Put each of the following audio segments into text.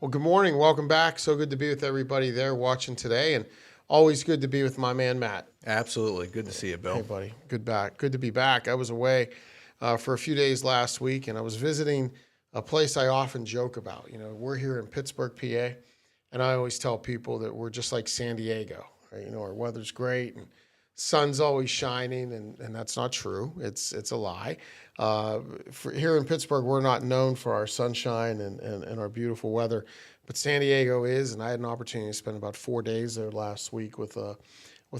Well, good morning. Welcome back. So good to be with everybody there watching today, and always good to be with my man Matt. Absolutely. Good to see you, Hey, Bill. buddy. Good to be back. I was away for a few days last week, and I was visiting a place I often joke about. You know, we're here in Pittsburgh, PA, and I always tell people that we're just like San Diego. Right? You know, our weather's great and sun's always shining, and that's not true. It's a lie. Here in Pittsburgh, we're not known for our sunshine and our beautiful weather, but San Diego is, and I had an opportunity to spend about 4 days there last week with a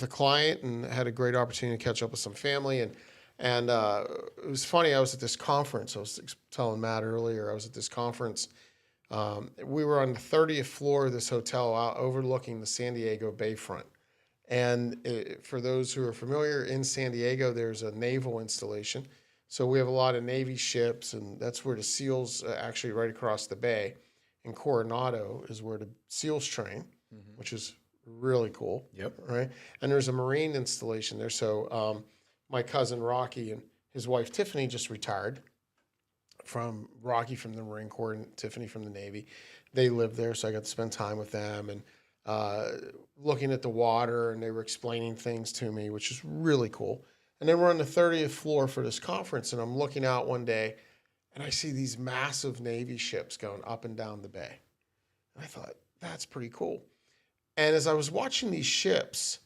client and had a great opportunity to catch up with some family and it was funny. I was at this conference. I was telling Matt earlier. I was at this conference. We were on the 30th floor of this hotel out overlooking the San Diego Bayfront. And for those who are familiar, in San Diego, there's a naval installation. So we have a lot of Navy ships, and that's where the SEALs actually right across the bay. In Coronado is where the SEALs train, which is really cool. Yep. Right. And there's a Marine installation there. So my cousin Rocky and his wife Tiffany just retired from Rocky from the Marine Corps and Tiffany from the Navy. They live there, so I got to spend time with them and looking at the water, and they were explaining things to me, which is really cool. And then we're on the 30th floor for this conference, and I'm looking out one day, and I see these massive Navy ships going up and down the bay. And I thought, that's pretty cool. And as I was watching these ships,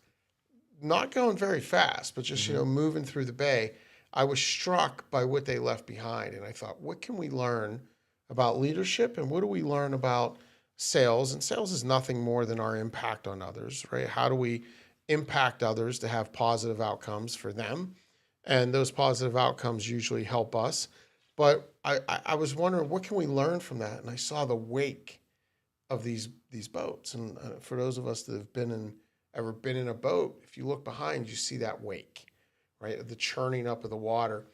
not going very fast, but just, moving through the bay, I was struck by what they left behind. And I thought, what can we learn about leadership and what do we learn about sales? And sales is nothing more than our impact on others, right? How do we impact others to have positive outcomes for them? And those positive outcomes usually help us. But I was wondering, what can we learn from that? And I saw the wake of these boats. And for those of us that have ever been in a boat, if you look behind, you see that wake, right? The churning up of the water.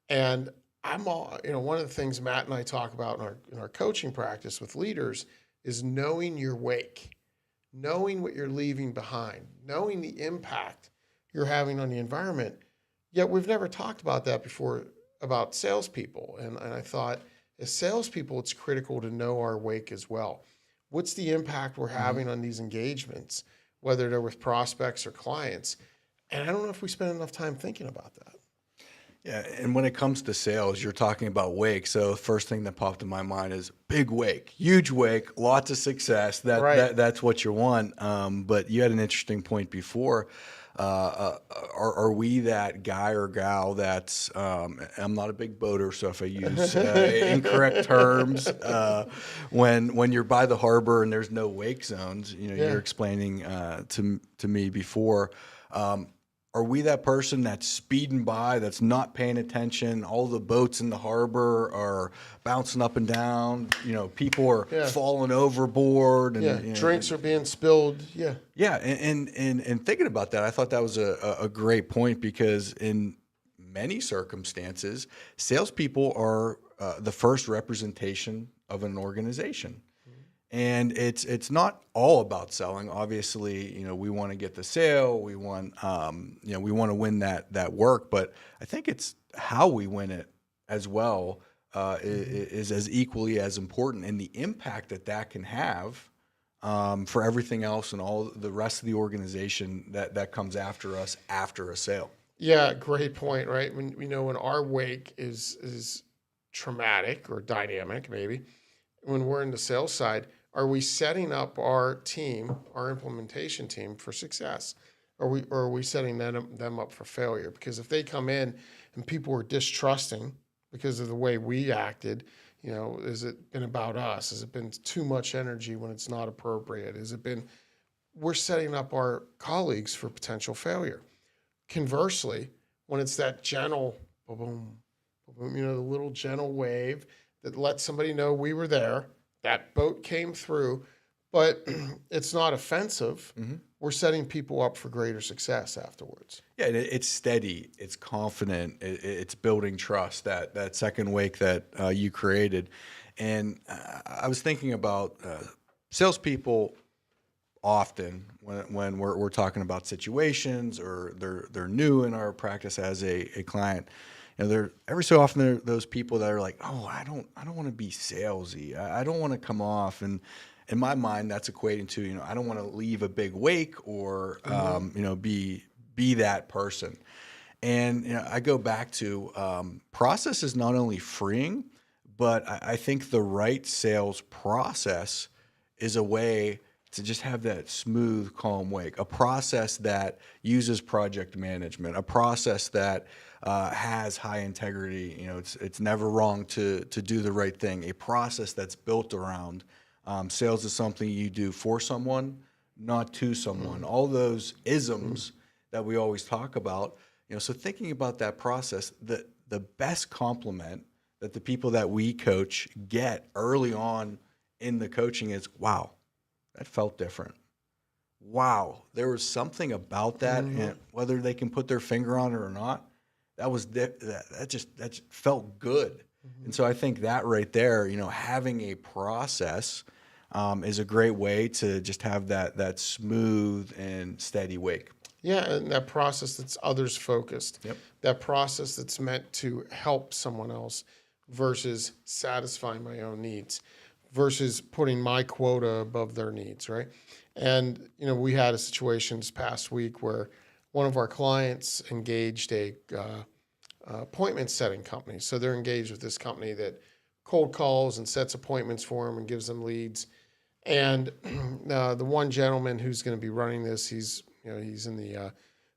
And one of the things Matt and I talk about in our coaching practice with leaders is knowing your wake, knowing what you're leaving behind, knowing the impact you're having on the environment. Yet we've never talked about that before about salespeople. And I thought, as salespeople, it's critical to know our wake as well. What's the impact we're having on these engagements, whether they're with prospects or clients? And I don't know if we spend enough time thinking about that. Yeah, and when it comes to sales, you're talking about wake. So first thing that popped in my mind is big wake, huge wake, lots of success. That's what you want. But you had an interesting point before. Are we that guy or gal that's I'm not a big boater, so if I use incorrect terms, when you're by the harbor and there's no wake zones, you're explaining to me before. Are we that person that's speeding by, that's not paying attention? All the boats in the harbor are bouncing up and down. People are falling overboard. And, drinks are being spilled. Yeah. Yeah, and thinking about that, I thought that was a great point because in many circumstances, salespeople are the first representation of an organization. And it's not all about selling. Obviously, we want to get the sale. We want we want to win that work. But I think it's how we win it as well is as equally as important, and the impact that can have for everything else and all the rest of the organization that comes after us after a sale. Yeah, great point. Right, when our wake is traumatic or dynamic, maybe when we're in the sales side. Are we setting up our team, our implementation team, for success? Or are we setting them up for failure? Because if they come in and people are distrusting because of the way we acted, has it been about us? Has it been too much energy when it's not appropriate? We're setting up our colleagues for potential failure. Conversely, when it's that gentle, boom, boom, the little gentle wave that lets somebody know we were there, that boat came through, but it's not offensive. We're setting people up for greater success afterwards. Yeah, it's steady, it's confident, it's building trust, that second wake that you created. And I was thinking about salespeople often when we're talking about situations or they're new in our practice as a client. there every so often there are those people that are like, oh, I don't want to be salesy. I don't want to come off. And in my mind, that's equating to, I don't want to leave a big wake or, be that person. And I go back to process is not only freeing, but I think the right sales process is a way to just have that smooth, calm wake, a process that uses project management, a process that has high integrity. It's never wrong to do the right thing. A process that's built around sales is something you do for someone, not to someone. All those isms that we always talk about. So thinking about that process, the best compliment that the people that we coach get early on in the coaching is, wow, that felt different. Wow, there was something about that, and whether they can put their finger on it or not, that just felt good. And so I think that right there, having a process is a great way to just have that smooth and steady wake. Yeah, and that process that's others focused. Yep. That process that's meant to help someone else versus satisfying my own needs, versus putting my quota above their needs, right? And, we had a situation this past week where one of our clients engaged a appointment setting company. So they're engaged with this company that cold calls and sets appointments for them and gives them leads. And the one gentleman who's going to be running this, he's in the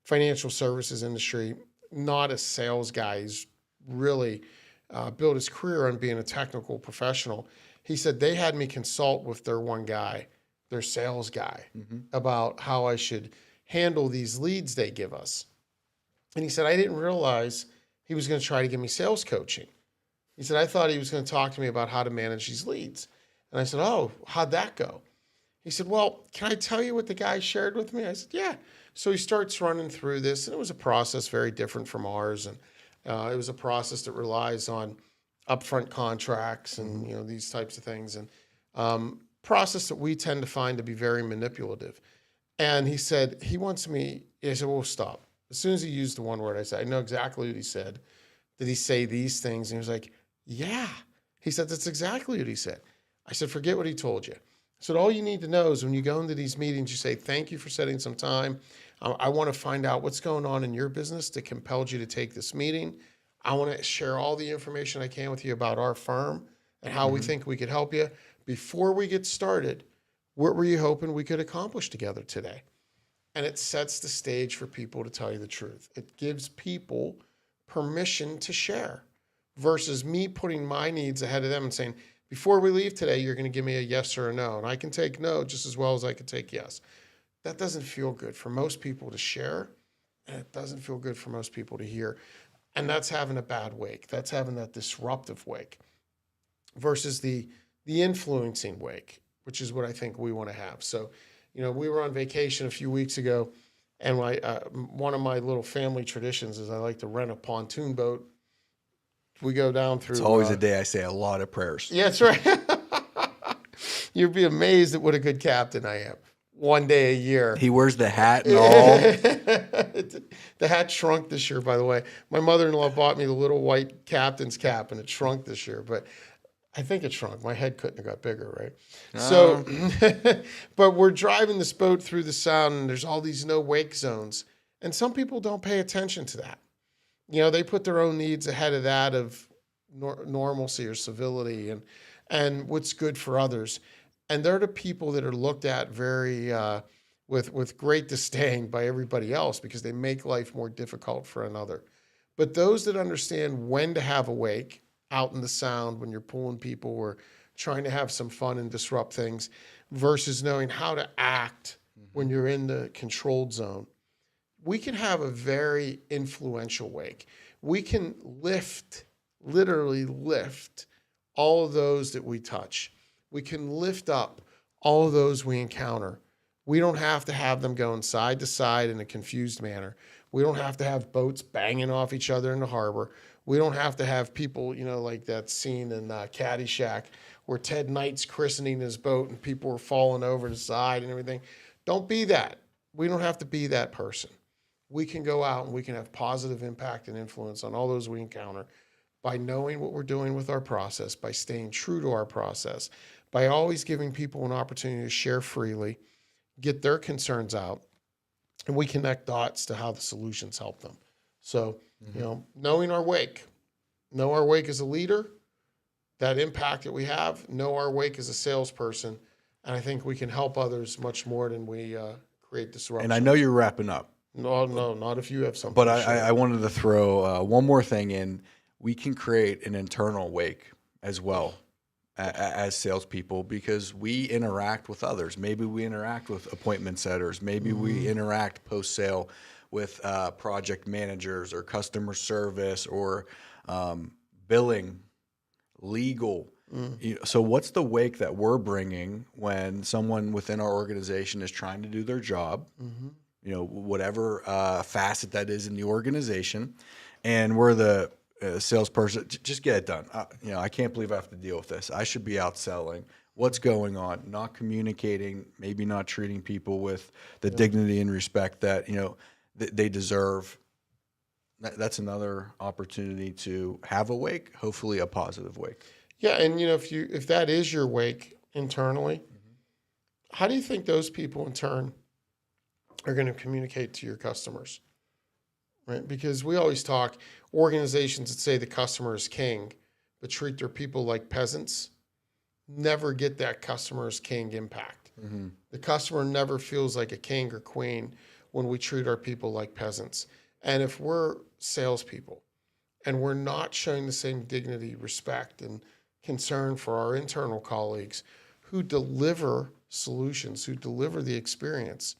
financial services industry, not a sales guy. He's really built his career on being a technical professional. He said they had me consult with their one guy, their sales guy, about how I should handle these leads they give us. And he said, I didn't realize he was going to try to give me sales coaching. He said, I thought he was going to talk to me about how to manage these leads. And I said, oh, how'd that go? He said, well, can I tell you what the guy shared with me? I said, yeah. So he starts running through this, and it was a process very different from ours. And it was a process that relies on upfront contracts and, these types of things. And process that we tend to find to be very manipulative. And he said, he wants me, I said, well, stop. As soon as he used the one word, I said, I know exactly what he said. Did he say these things? And he was like, yeah. He said, that's exactly what he said. I said, forget what he told you. I said, all you need to know is when you go into these meetings, you say, thank you for setting some time. I want to find out what's going on in your business that compelled you to take this meeting. I want to share all the information I can with you about our firm and how we think we could help you. Before we get started, what were you hoping we could accomplish together today? And it sets the stage for people to tell you the truth. It gives people permission to share versus me putting my needs ahead of them and saying, before we leave today, you're going to give me a yes or a no. And I can take no just as well as I can take yes. That doesn't feel good for most people to share, and it doesn't feel good for most people to hear. And that's having a bad wake. That's having that disruptive wake versus the influencing wake, which is what I think we want to have. So, we were on vacation a few weeks ago, and one of my little family traditions is I like to rent a pontoon boat. We go down through. It's always a day I say a lot of prayers. Yeah, that's right. You'd be amazed at what a good captain I am. One day a year. He wears the hat and all. The hat shrunk this year, by the way. My mother-in-law bought me the little white captain's cap, and it shrunk this year. But I think it shrunk. My head couldn't have got bigger, right? So, but we're driving this boat through the sound, and there's all these no wake zones. And some people don't pay attention to that. They put their own needs ahead of that of normalcy or civility and what's good for others. And they're the people that are looked at very with great disdain by everybody else because they make life more difficult for another. But those that understand when to have a wake out in the sound when you're pulling people or trying to have some fun and disrupt things versus knowing how to act when you're in the controlled zone, we can have a very influential wake. We can literally lift all of those that we touch. We can lift up all of those we encounter. We don't have to have them going side to side in a confused manner. We don't have to have boats banging off each other in the harbor. We don't have to have people, like that scene in Caddyshack where Ted Knight's christening his boat and people were falling over the side and everything. Don't be that. We don't have to be that person. we can go out and we can have positive impact and influence on all those we encounter by knowing what we're doing with our process, by staying true to our process, by always giving people an opportunity to share freely, get their concerns out, and we connect dots to how the solutions help them. So, knowing our wake, know our wake as a leader, that impact that we have, know our wake as a salesperson, and I think we can help others much more than we create disruption. And I know you're wrapping up. No, not if you have something. But to share. I wanted to throw one more thing in. We can create an internal wake as well as salespeople, because we interact with others. Maybe we interact with appointment setters. Maybe we interact post-sale with project managers or customer service or billing, legal. So what's the wake that we're bringing when someone within our organization is trying to do their job, whatever facet that is in the organization, and we're the salesperson, just get it done. I can't believe I have to deal with this. I should be out selling. What's going on? Not communicating, maybe not treating people with the dignity and respect that, they deserve. That's another opportunity to have a wake, hopefully a positive wake. Yeah, and if that is your wake internally, how do you think those people in turn are going to communicate to your customers? Right? Because we always talk organizations that say the customer is king, but treat their people like peasants, never get that customer is king impact. The customer never feels like a king or queen when we treat our people like peasants. And if we're salespeople and we're not showing the same dignity, respect, and concern for our internal colleagues who deliver solutions, who deliver the experience,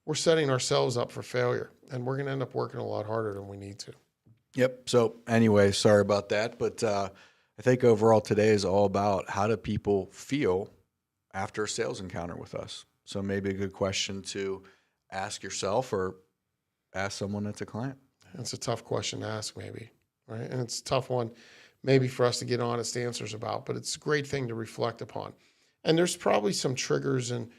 we're setting ourselves up for failure, and we're going to end up working a lot harder than we need to. Yep. So anyway, sorry about that. But I think overall today is all about how do people feel after a sales encounter with us. So maybe a good question to ask yourself or ask someone that's a client. It's a tough question to ask, maybe, right? And it's a tough one maybe for us to get honest answers about, but it's a great thing to reflect upon. And there's probably some triggers and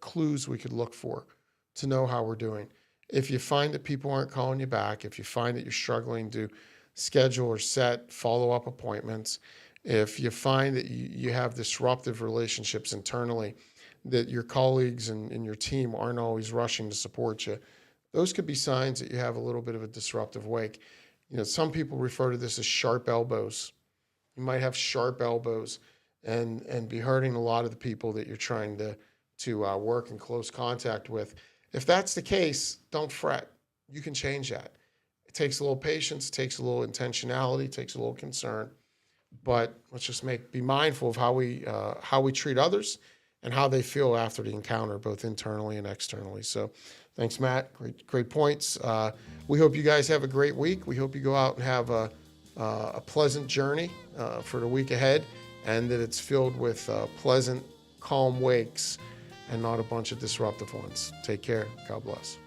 clues we could look for to know how we're doing. If you find that people aren't calling you back, if you find that you're struggling to schedule or set follow-up appointments, if you find that you have disruptive relationships internally, that your colleagues and your team aren't always rushing to support you, those could be signs that you have a little bit of a disruptive wake. Some people refer to this as sharp elbows. You might have sharp elbows and be hurting a lot of the people that you're trying to work in close contact with. If that's the case, don't fret. You can change that. It takes a little patience, it takes a little intentionality, it takes a little concern. But let's just be mindful of how we treat others and how they feel after the encounter, both internally and externally. So thanks, Matt. Great points. We hope you guys have a great week. We hope you go out and have a pleasant journey for the week ahead, and that it's filled with pleasant, calm wakes and not a bunch of disruptive ones. Take care. God bless.